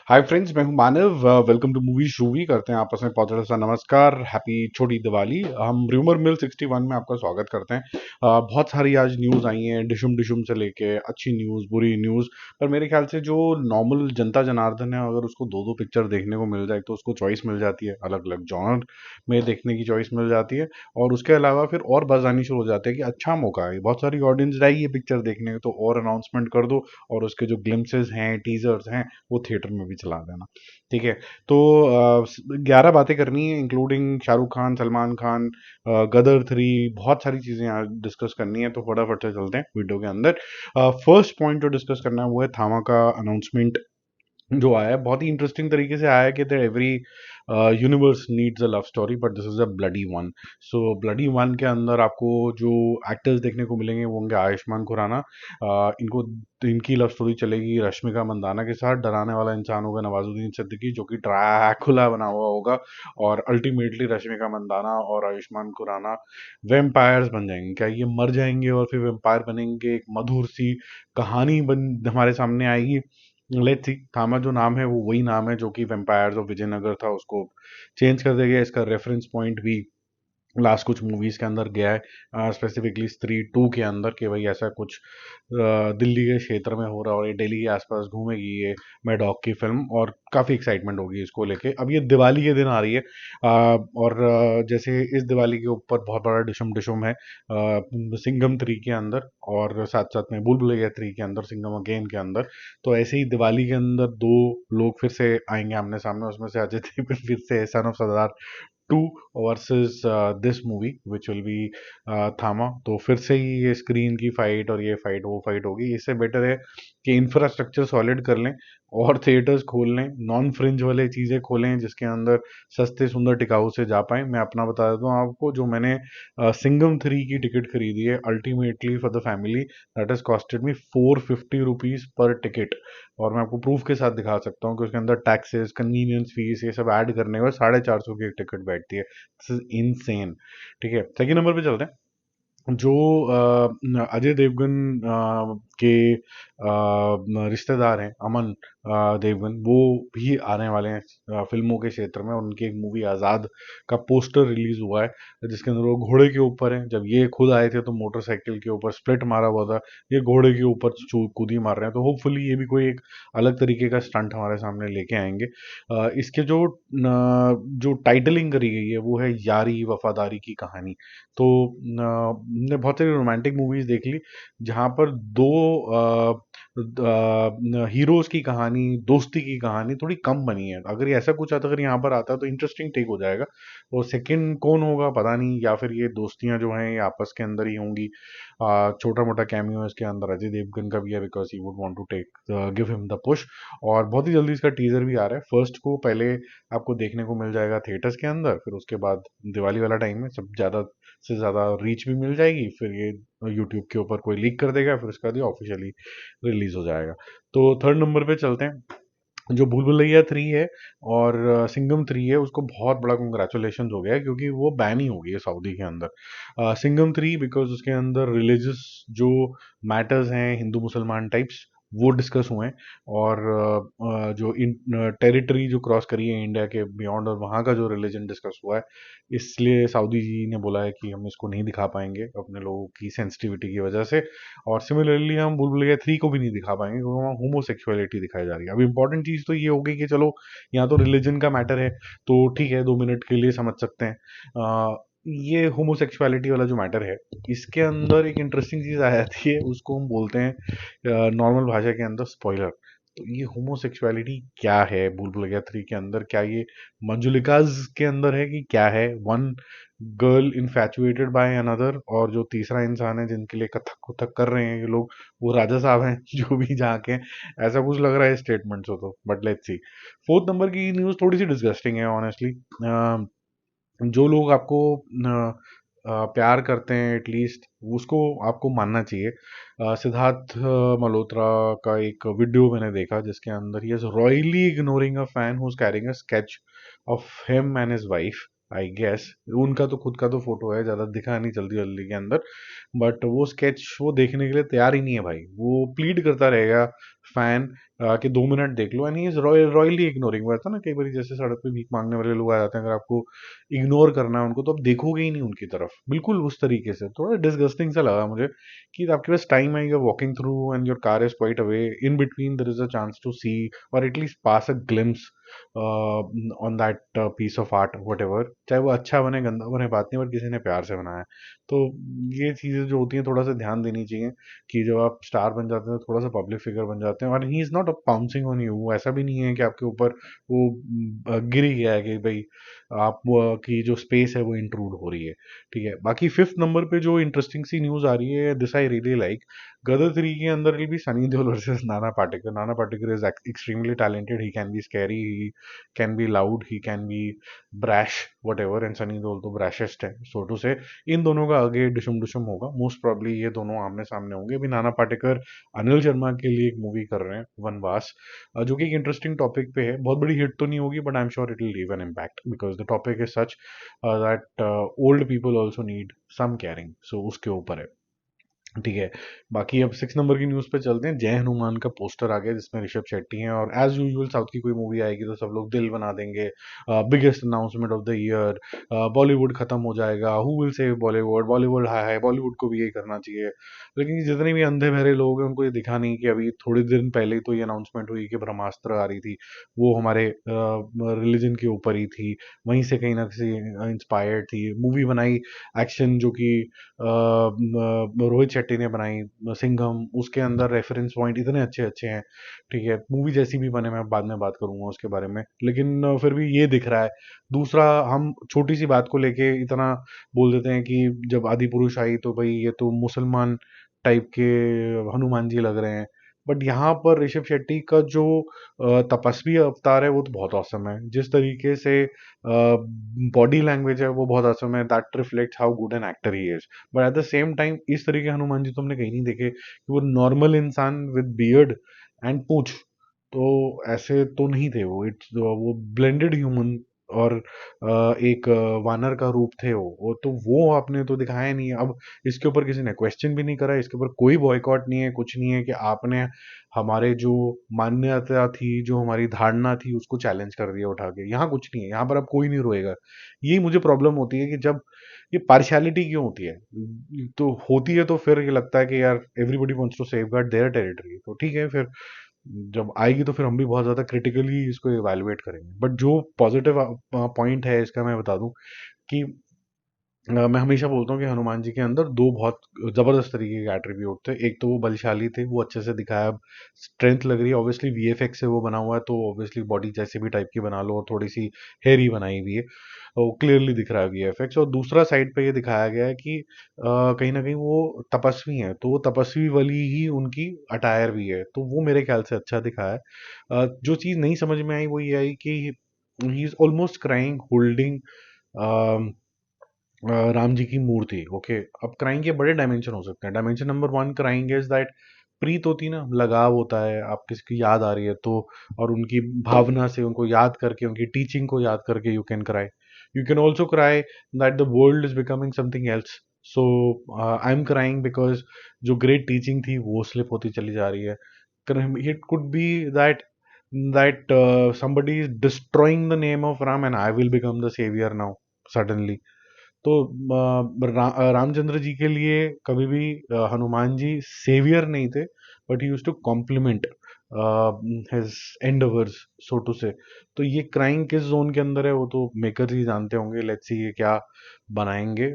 हाय friends, मैं हूं Manav. Welcome to movie शूवी। करते हैं आपस में बहुत सा नमस्कार। हैप्पी छोटी दिवाली। हम र्यूमर मिल 61 में आपका स्वागत करते हैं। बहुत सारी आज न्यूज़ आई हैं, डिशुम डिशुम से लेके अच्छी न्यूज़, बुरी न्यूज़। पर मेरे ख्याल से जो नॉर्मल जनता जनार्दन है, अगर उसको दो दो पिक्चर देखने को मिल जाए तो उसको चॉइस मिल जाती है, अलग अलग जॉनर में देखने की चॉइस मिल जाती है। और उसके अलावा फिर और बज़ आनी शुरू हो जाते हैं कि अच्छा मौका है, बहुत सारी ऑडियंस रहेगी ये पिक्चर देखने की, तो और अनाउंसमेंट कर दो और उसके जो ग्लिम्सेस हैं, टीजर्स हैं, वो थिएटर में भी चला देना। ठीक है। तो 11 बातें करनी है, इंक्लूडिंग शाहरुख खान, सलमान खान, गदर 3, बहुत सारी चीजें आज डिस्कस करनी है। तो फटाफट से चलते हैं वीडियो के अंदर। फर्स्ट पॉइंट जो डिस्कस करना है वो है थामा का अनाउंसमेंट जो आया है। बहुत ही इंटरेस्टिंग तरीके से आया है कि every universe needs a love story but this is a bloody one. So bloody one के अंदर आपको जो एक्टर्स देखने को मिलेंगे वो होंगे आयुष्मान खुराना। इनको इनकी लव स्टोरी चलेगी रश्मिका मंदाना के साथ। डराने वाला इंसान होगा नवाजुद्दीन सिद्दीकी, जो कि ड्रैकुला बना हुआ होगा। और अल्टीमेटली रश्मिका मंदाना और आयुष्मान खुराना वेम्पायर्स बन जाएंगे। क्या ये मर जाएंगे और फिर वेम्पायर बनेंगे? एक मधुर सी कहानी बन हमारे सामने आएगी। Let's see. थामा जो नाम है वो वही नाम है जो कि वेम्पायर्स ऑफ विजयनगर था, उसको चेंज कर दिया गया। इसका रेफरेंस पॉइंट भी लास्ट कुछ मूवीज के अंदर गया है, स्पेसिफिकली स्त्री 2 के अंदर, कि भाई ऐसा कुछ दिल्ली के क्षेत्र में हो रहा है और ये दिल्ली के आसपास घूमेगी ये मैडॉक की फिल्म, और काफ़ी एक्साइटमेंट होगी इसको लेके। अब ये दिवाली के दिन आ रही है, और जैसे इस दिवाली के ऊपर बहुत बड़ा डिशम डिशम है सिंघम 3 के अंदर, और साथ साथ में भूल भुलैया 3 के अंदर, सिंघम अगेन के अंदर। तो ऐसे ही दिवाली के अंदर दो लोग फिर से आएंगे आमने सामने, उसमें से अजय देवगन फिर से son of Sardar 2 versus this movie which will be थामा। तो फिर से ही ये स्क्रीन की फाइट और ये फाइट वो फाइट होगी। इससे बेटर है कि इंफ्रास्ट्रक्चर सॉलिड कर लें और थिएटर्स खोल लें, नॉन फ्रिंज वाले चीज़ें खोलें जिसके अंदर सस्ते सुंदर टिकाऊ से जा पाएँ। मैं अपना बता देता हूँ आपको, जो मैंने सिंघम 3 की टिकट खरीदी है ultimately for the family, that is costed me 450 rupees पर टिकट। और मैं आपको प्रूफ के साथ दिखा सकता हूँ कि उसके अंदर टैक्सेस, कन्वीनियंस फीस, ये सब ऐड करने के बाद 450 की एक टिकट बैठती है। This is insane. ठीक है, सेकंड नंबर पे चलते हैं। जो अजय देवगन के रिश्तेदार हैं, अमन देवगन, वो भी आने वाले हैं फिल्मों के क्षेत्र में। उनकी एक मूवी आज़ाद का पोस्टर रिलीज हुआ है जिसके अंदर वो घोड़े के ऊपर है। जब ये खुद आए थे तो मोटरसाइकिल के ऊपर स्प्लिट मारा हुआ था, ये घोड़े के ऊपर कूदी मार रहे हैं। तो होपफुली ये भी कोई एक अलग तरीके का स्टंट हमारे सामने लेके आएंगे। इसके जो टाइटलिंग करी गई है वो है यारी वफादारी की कहानी। तो हमने बहुत सारी रोमांटिक मूवीज देख ली जहाँ पर दो हीरोज की कहानी, दोस्ती की कहानी थोड़ी कम बनी है। अगर ये ऐसा कुछ आता, अगर यहाँ पर आता है तो इंटरेस्टिंग टेक हो जाएगा। और सेकंड कौन होगा पता नहीं, या फिर ये दोस्तियां जो हैं ये आपस के अंदर ही होंगी। छोटा मोटा कैमियो इसके अंदर अजय देवगन का भी है, because he would want to take give him the push. और बहुत ही जल्दी इसका टीजर भी आ रहा है। फर्स्ट को पहले आपको देखने को मिल जाएगा थिएटर्स के अंदर, फिर उसके बाद दिवाली वाला टाइम में सब ज़्यादा से ज़्यादा रीच भी मिल जाएगी। फिर ये यूट्यूब के ऊपर कोई लीक कर देगा, फिर उसका भी ऑफिशियली रिलीज हो जाएगा। तो थर्ड नंबर पे चलते हैं। जो भूल भुलैया 3 है और सिंघम 3 है, उसको बहुत बड़ा कंग्रेचुलेशन हो गया है क्योंकि वो बैन ही हो गई है सऊदी के अंदर। सिंघम 3 बिकॉज उसके अंदर रिलीजियस जो मैटर्स हैं, हिंदू मुसलमान टाइप्स, वो डिस्कस हुए हैं। और जो इन टेरिटरी जो क्रॉस करी है इंडिया के बियॉन्ड, और वहाँ का जो रिलीजन डिस्कस हुआ है, इसलिए सऊदी जी ने बोला है कि हम इसको नहीं दिखा पाएंगे अपने लोगों की सेंसिटिविटी की वजह से। और सिमिलरली हम भूल भुलैया 3 को भी नहीं दिखा पाएंगे क्योंकि वहाँ होमोसेक्सुअलिटी दिखाई जा रही है। अब इंपॉर्टेंट चीज़ तो ये होगी कि चलो, यहाँ तो रिलीजन का मैटर है तो ठीक है, 2 मिनट के लिए समझ सकते हैं। ये होमोसेक्सुअलिटी वाला जो मैटर है, इसके अंदर एक इंटरेस्टिंग चीज़ आ जाती है, उसको हम बोलते हैं नॉर्मल भाषा के अंदर स्पॉइलर। तो ये होमोसेक्सुअलिटी क्या है भूल भुलैया 3 के अंदर? क्या ये मंजुलिकाज के अंदर है कि क्या है? One girl infatuated by another, और जो तीसरा इंसान है जिनके लिए कथक उथक कर रहे हैं ये लोग, वो राजा साहब हैं जो भी जहाँ के हैं। ऐसा कुछ लग रहा है स्टेटमेंट से तो, but let's see. Fourth number की न्यूज़ थोड़ी सी डिस्गस्टिंग है ऑनेस्टली। जो लोग आपको प्यार करते हैं एटलीस्ट उसको आपको मानना चाहिए। सिद्धार्थ मल्होत्रा का एक वीडियो मैंने देखा जिसके अंदर he is royally ignoring a fan who is carrying a sketch of him and his wife. I guess उनका तो खुद का तो फोटो है, ज्यादा दिखा नहीं जल्दी जल्दी के अंदर, बट वो स्केच वो देखने के लिए तैयार ही नहीं है भाई। वो प्लीड करता रहेगा फैन कि 2 मिनट देख लो, and he is royally ignoring. वैसा ना कई बार जैसे सड़क पे भीख मांगने वाले लोग आ जाते हैं, अगर आपको इग्नोर करना है उनको तो आप देखोगे ही नहीं उनकी तरफ, बिल्कुल उस तरीके से। थोड़ा डिसगस्टिंग सा लगा मुझे कि आपके पास टाइम है, you are walking through and your car is quite away, in between there is a chance to see or at least pass a glimpse on that piece of art whatever, चाहे वो अच्छा बने गंदा बने बात नहीं, but किसी ने प्यार से बनाया है। तो ये चीज़ें जो होती हैं थोड़ा सा ध्यान देनी चाहिए कि जब आप स्टार बन जाते हैं, थोड़ा सा पब्लिक फिगर बन जाते हैं, और he is not pouncing on you. ऐसा भी नहीं है कि आपके ऊपर वो गिर ही गया है कि भाई आप की जो स्पेस है वो इंट्रूड हो रही है। ठीक है, बाकी फिफ्थ नंबर पे जो इंटरेस्टिंग सी न्यूज़ आ रही है, दिस आई रियली लाइक, गदर 3 के अंदर will be Sunny Deol versus Nana Patekar. Nana Patekar is extremely talented, he can be scary, he can be loud, he can be brash what ever, and Sunny Deol तो ब्रैशेस्ट है सो टू से। इन दोनों का आगे डिशम डिशम होगा, मोस्ट प्रॉब्ली ये दोनों आमने सामने होंगे। अभी नाना पाटेकर अनिल शर्मा के लिए एक मूवी कर रहे हैं, वनवास, जो कि एक इंटरेस्टिंग टॉपिक पे है। बहुत बड़ी हिट तो नहीं होगी, but I am sure it will leave an impact because the topic is such that old people also need some caring, so उसके ऊपर है। ठीक है, बाकी अब 6 नंबर की न्यूज़ पे चलते हैं। जय हनुमान का पोस्टर आ गया जिसमें ऋषभ शेट्टी हैं, और एज यूजुअल साउथ की कोई मूवी आएगी तो सब लोग दिल बना देंगे, biggest announcement of the year, Bollywood खत्म हो जाएगा, who will save Bollywood, Bollywood हाय हाय, बॉलीवुड को भी यही करना चाहिए। लेकिन जितने भी अंधे बहरे लोग हैं उनको ये दिखा नहीं कि अभी थोड़े दिन पहले तो ये अनाउंसमेंट हुई कि ब्रह्मास्त्र आ रही थी, वो हमारे रिलीजन के ऊपर ही थी, वहीं से कहीं ना कहीं इंस्पायर्ड थी मूवी बनाई। एक्शन जो कि रोहित शेट्टी ने बनाई, सिंघम, उसके अंदर रेफरेंस पॉइंट इतने अच्छे अच्छे हैं। ठीक है, मूवी जैसी भी बने, मैं बाद में बात करूंगा उसके बारे में, लेकिन फिर भी ये दिख रहा है। दूसरा, हम छोटी सी बात को लेके इतना बोल देते हैं कि जब आदि पुरुष आई तो भाई ये तो मुसलमान टाइप के हनुमान जी लग रहे हैं, बट यहाँ पर ऋषभ शेट्टी का जो तपस्वी अवतार है वो तो बहुत औसम है। जिस तरीके से बॉडी लैंग्वेज है वो बहुत औसम है, that reflects how good an actor he is. But at the same time इस तरीके के हनुमान जी तो हमने कहीं नहीं देखे कि वो नॉर्मल इंसान विद बियर्ड एंड पूंछ, तो ऐसे तो नहीं थे वो। इट्स वो ब्लेंडेड ह्यूमन और एक वानर का रूप थे वो तो वो आपने तो दिखाया नहीं है। अब इसके ऊपर किसी ने क्वेश्चन भी नहीं करा, इसके ऊपर कोई बॉयकॉट नहीं है, कुछ नहीं है कि आपने हमारे जो मान्यता थी, जो हमारी धारणा थी, उसको चैलेंज कर दिया उठा के। यहाँ कुछ नहीं है, यहाँ पर अब कोई नहीं रोएगा। यही मुझे प्रॉब्लम होती है कि जब ये पार्शियलिटी क्यों होती है, तो होती है तो फिर ये लगता है कि यार everybody wants to safeguard their territory, तो ठीक है, फिर जब आएगी तो फिर हम भी बहुत ज़्यादा क्रिटिकली इसको इवैल्यूएट करेंगे। बट जो पॉजिटिव पॉइंट है इसका मैं बता दूं कि मैं हमेशा बोलता हूँ कि हनुमान जी के अंदर दो बहुत जबरदस्त तरीके के एट्रीब्यूट थे। एक तो वो बलशाली थे, वो अच्छे से दिखाया। अब स्ट्रेंथ लग रही है, ऑब्वियसली वीएफएक्स से वो बना हुआ है, तो ऑब्वियसली बॉडी जैसे भी टाइप की बना लो, और थोड़ी सी हेयरी बनाई हुई है, वो क्लियरली दिख रहा है वीएफएक्स। और दूसरा साइड पे ये दिखाया गया है कि कहीं ना कहीं वो तपस्वी हैं, तो वो तपस्वी वाली ही उनकी अटायर भी है, तो वो मेरे ख्याल से अच्छा दिखाया है। जो चीज़ नहीं समझ में आई वो ये आई कि he is almost crying holding Ram ji की मूर्ति। ओके, अब क्राइंग के बड़े डायमेंशन हो सकते हैं। Dimension number one crying is that प्रीत होती ना, लगाव होता है, आप किसी की याद आ रही है तो, और उनकी भावना से उनको याद करके, उनकी टीचिंग को याद करके you can cry. You can also cry that the world is becoming something else, so I am crying because जो ग्रेट टीचिंग थी वो स्लिप होती चली जा रही है। It could be that somebody is destroying the name of Ram and I will become the savior now suddenly। तो रामचंद्र जी के लिए कभी भी हनुमान जी सेवियर नहीं थे, but he used to compliment his endeavours so to say. तो ये क्राइम किस जोन के अंदर है वो तो मेकर्स ही जानते होंगे। लेट्स सी ये क्या बनाएंगे।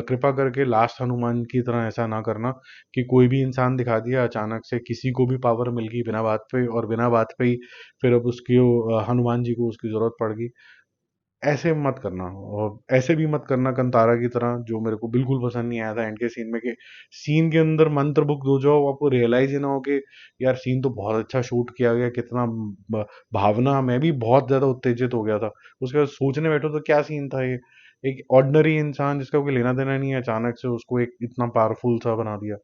कृपा करके लास्ट हनुमान की तरह ऐसा ना करना कि कोई भी इंसान दिखा दिया अचानक से, किसी को भी पावर मिल गई बिना बात पे, और बिना बात पे ही फिर अब उसकी हनुमान जी को उसकी जरूरत पड़ गई। ऐसे मत करना, और ऐसे भी मत करना कंतारा की तरह, जो मेरे को बिल्कुल पसंद नहीं आया था एंड के सीन में, कि सीन के अंदर मंत्रमुग्ध हो जाओ, आपको रियलाइज ही ना हो कि यार सीन तो बहुत अच्छा शूट किया गया, कितना भावना, मैं भी बहुत ज्यादा उत्तेजित हो गया था। उसके बाद सोचने बैठो तो क्या सीन था ये, एक ऑर्डिनरी इंसान जिसका कोई लेना देना नहीं है, अचानक से उसको एक इतना पावरफुल सा बना दिया।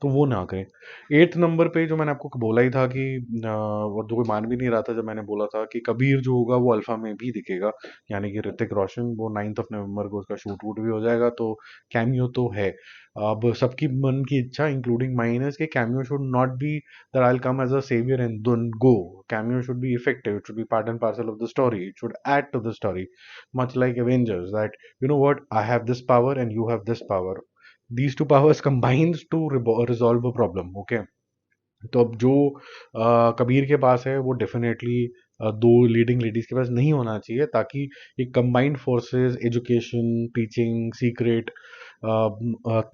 तो वो ना करें। 8th नंबर पे जो मैंने आपको बोला ही था कि और जो कोई मान भी नहीं रहा था जब मैंने बोला था कि कबीर जो होगा वो अल्फा में भी दिखेगा, यानी कि ऋतिक रोशन, वो 9th ऑफ नवंबर को उसका शूट वूट भी हो जाएगा, तो कैमियो तो है। अब सबकी मन की इच्छा इंक्लूडिंग माइन है कि cameo should not be that I will come as a saviour and then go. Cameo should be effective, it should be part and parcel of the story, it should add to the story, much like Avengers, that you know what, I have this power and you have this power, these two powers combines to resolve a problem, okay। तो अब जो कबीर के पास है वो definitely दो leading ladies के पास नहीं होना चाहिए, ताकि एक combined forces, education, teaching, secret,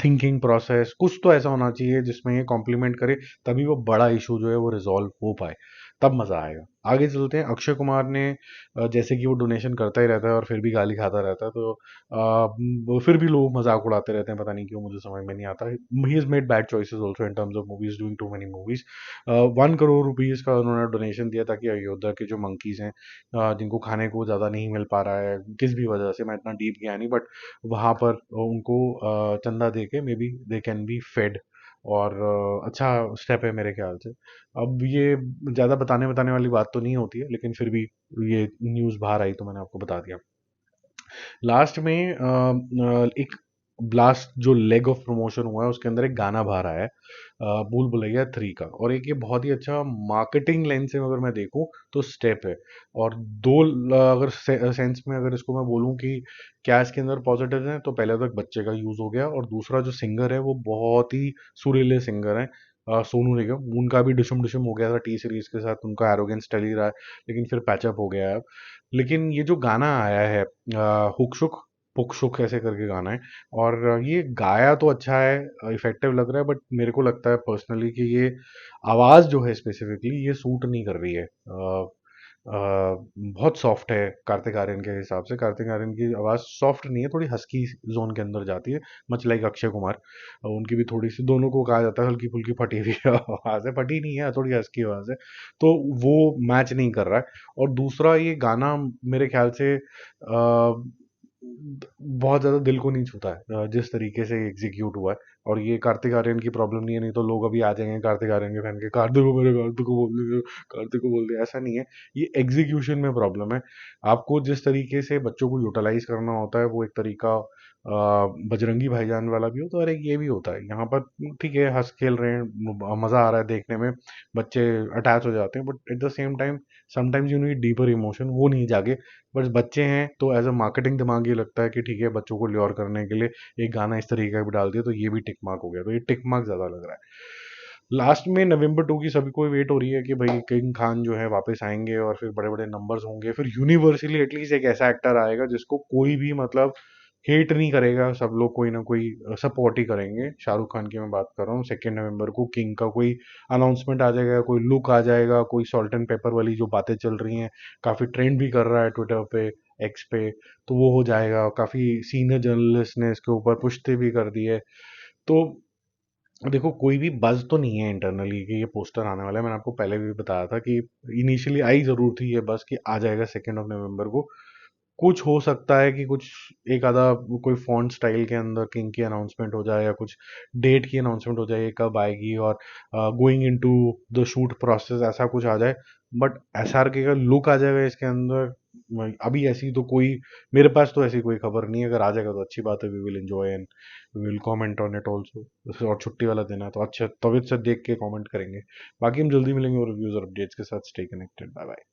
thinking process, कुछ तो ऐसा होना चाहिए जिसमें ये कॉम्प्लीमेंट करे, तभी वो बड़ा इशू जो है वो रिजॉल्व हो पाए, तब मजा आएगा। आगे चलते हैं। अक्षय कुमार ने जैसे कि वो डोनेशन करता ही रहता है और फिर भी गाली खाता रहता है, तो फिर भी लोग मजाक उड़ाते रहते हैं, पता नहीं क्यों, मुझे समझ में नहीं आता। He is made bad choices also in terms of movies, doing too many movies. 1 crore rupees का उन्होंने डोनेशन दिया ताकि अयोध्या के जो मंकीज हैं, जिनको खाने को ज़्यादा नहीं मिल पा रहा है किस भी वजह से, मैं इतना डीप गया नहीं, बट वहाँ पर उनको चंदा दे के may be they can be fed, और अच्छा स्टेप है मेरे ख्याल से। अब ये ज़्यादा बताने बताने वाली बात तो नहीं होती है, लेकिन फिर भी ये न्यूज़ बाहर आई तो मैंने आपको बता दिया। लास्ट में एक ब्लास्ट जो लेग ऑफ प्रमोशन हुआ है उसके अंदर एक गाना बाहर आया है, भूल भुलैया 3 का, और एक ये बहुत ही अच्छा मार्केटिंग लेंस से अगर मैं देखूं तो स्टेप है। और दो अगर सेंस में अगर इसको मैं बोलूं कि क्या इसके अंदर पॉजिटिव हैं, तो पहले तो एक बच्चे का यूज हो गया, और दूसरा जो सिंगर है वो बहुत ही सुरीले सिंगर है, सोनू निगम, उनका भी डिशम डिशम हो गया था टी सीरीज के साथ, उनका एरोगेंस चल ही रहा है, लेकिन फिर पैचअप हो गया है अब। लेकिन ये जो गाना आया है हुकशुक पुकशुक ऐसे करके गाना है, और ये गाया तो अच्छा है, इफेक्टिव लग रहा है, बट मेरे को लगता है पर्सनली कि ये आवाज़ जो है स्पेसिफिकली ये सूट नहीं कर रही है। बहुत सॉफ्ट है कार्तिक आर्यन के हिसाब से, कार्तिक आर्यन की आवाज़ सॉफ्ट नहीं है, थोड़ी हस्की जोन के अंदर जाती है, मच लाइक अक्षय कुमार। उनकी भी थोड़ी सी, दोनों को कहा जाता है हल्की फुल्की फटी हुई आवाज़ है, फटी नहीं है, थोड़ी हस्की आवाज़ है, तो वो मैच नहीं कर रहा है। और दूसरा ये गाना मेरे ख्याल से बहुत ज़्यादा दिल को नहीं छूता है, जिस तरीके से एग्जीक्यूट हुआ है। और ये कार्तिक आर्यन की प्रॉब्लम नहीं है, नहीं तो लोग अभी आ जाएंगे कार्तिक आर्यन के फैन के, कार्तिक को मेरे, कार्तिक को बोल दिया, कार्तिक को बोल दिया, ऐसा नहीं है। ये एग्जीक्यूशन में प्रॉब्लम है। आपको जिस तरीके से बच्चों को यूटिलाइज करना होता है वो एक तरीका बजरंगी भाईजान वाला भी होता है और एक ये भी होता है। यहाँ पर ठीक है, हंस खेल रहे हैं, मज़ा आ रहा है देखने में, बच्चे अटैच हो जाते हैं, but at the same time sometimes you need deeper emotion, वो नहीं जागे। बस बच्चे हैं तो एज अ मार्केटिंग दिमाग ये लगता है कि ठीक है, बच्चों को ल्योर करने के लिए एक गाना इस तरीके का भी डाल दिया तो ये भी टिक मार्क हो गया, तो ये टिक मार्क ज़्यादा लग रहा है। लास्ट में नवंबर 2 की सभी को वेट हो रही है कि भाई किंग खान जो है वापस आएंगे और फिर बड़े बड़े नंबर्स होंगे, फिर यूनिवर्सली एटलीस्ट एक ऐसा एक्टर आएगा जिसको कोई भी मतलब हेट नहीं करेगा, सब लोग कोई ना कोई सपोर्ट ही करेंगे। शाहरुख खान की मैं बात कर रहा हूँ, 2 नवंबर को किंग का कोई अनाउंसमेंट आ जाएगा, कोई लुक आ जाएगा, कोई सॉल्ट एंड पेपर वाली जो बातें चल रही हैं, काफ़ी ट्रेंड भी कर रहा है ट्विटर पे, एक्स पे, तो वो हो जाएगा। काफ़ी सीनियर जर्नलिस्ट ने इसके ऊपर पुष्टि भी कर दी है। तो देखो, कोई भी बज़ तो नहीं है इंटरनली कि ये पोस्टर आने वाला है, मैंने आपको पहले भी बताया था कि इनिशियली आई ज़रूर थी ये बज़ कि आ जाएगा 2 नवंबर को। कुछ हो सकता है कि कुछ एक आधा कोई फॉन्ट स्टाइल के अंदर किंग की अनाउंसमेंट हो जाए, या कुछ डेट की अनाउंसमेंट हो जाए, ये कब आएगी और going into the shoot process, ऐसा कुछ आ जाए। बट एसआरके का लुक आ जाएगा इसके अंदर। अभी ऐसी तो कोई, मेरे पास तो ऐसी कोई खबर नहीं है, अगर आ जाएगा तो अच्छी बात है, we will enjoy and we will comment on it also. और छुट्टी वाला दिन है तो अच्छा तबीयत से देख के कमेंट करेंगे। बाकी हम जल्दी मिलेंगे और रिव्यूज और अपडेट्स के साथ। Stay connected, bye bye.